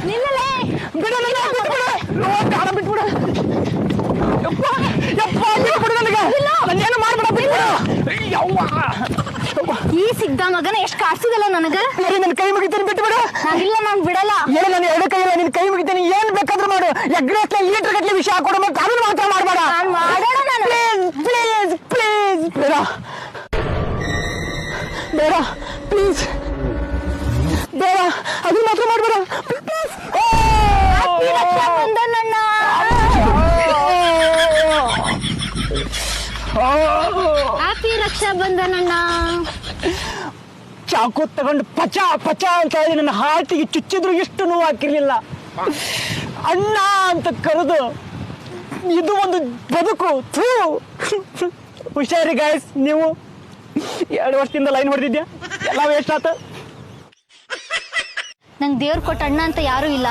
ನಿಲ್ಲಲೇ ಬಿಡ ಕಾಣ ಬಿಟ್ಬಿಡು ಯಪ್ಪ ಯಪ್ಪ ಬಿಟ್ಬಿಡು ನನಗೆ ನನ್ನೇನು ಮಾಡ್ಬೇಡ ಬಿಟ್ಬಿಡು ಯವ್ವ ಈ ಸಿಗ್ದ ಮಗನ ಎಷ್ಟು ಕಾಡ್ಸಿದಲ್ಲ ನನಗ ನನ್ನ ಕೈ ಮುಗಿತೀನಿ ಬಿಟ್ಬಿಡು ನಾನಿಲ್ಲ ನಾನು ಬಿಡಲ್ಲ ಏನು ನಾನು ಎರಡು ಕೈ ಇಲ್ಲ ನಿನ್ನ ಕೈ ಮುಗಿತೀನಿ ಏನ್ ಬೇಕಾದ್ರೂ ಮಾಡು ಎಗ್ರೆಸ್ಲೆ ಲೀಟರ್ ಗಟ್ಟಲೆ ವಿಷಯ ಹಾಕೊಡು ಮತ್ತೆ ಅದನ್ನ ಮಾತ್ರ ಮಾಡಬೇಡ ನಾನು ಮಾಡೋಣ ನಾನು ಪ್ಲೀಸ್ ಪ್ಲೀಸ್ ಬೇಡ ಬೇಡ ಪ್ಲೀಸ್ ಬೇಡ ಅದನ್ನ ಮಾತ್ರ ಮಾಡಬೇಡ ಬಂದಣ್ಣ ಹ್ಯಾಪಿ ರಕ್ಷಾ ಬಂಧನಣ್ಣ ಚಾಕು ತಗೊಂಡು ಪಚ ಪಚ ಅಂತ ಹೇಳಿ ನನ್ನ ಹಾರ್ಟಿಗೆ ಚುಚ್ಚಿದ್ರು ಎಷ್ಟು ನೋವು ಹಾಕಿರ್ಲಿಲ್ಲ ಅಣ್ಣ ಅಂತ ಕರೆದು ಇದು ಒಂದು ಬದುಕು ಥೂ ಹುಷಾರಿ ಗಾಯ್ಸ್ ನೀವು 2 ವರ್ಷದಿಂದ ಲೈನ್ ಹೊಡೆದಿದ್ಯಾ ಎಲ್ಲ ವೇಸ್ಟ್ ಆತ ನಂಗೆ ದೇವ್ರು ಕೊಟ್ಟ ಅಣ್ಣ ಅಂತ ಯಾರೂ ಇಲ್ಲ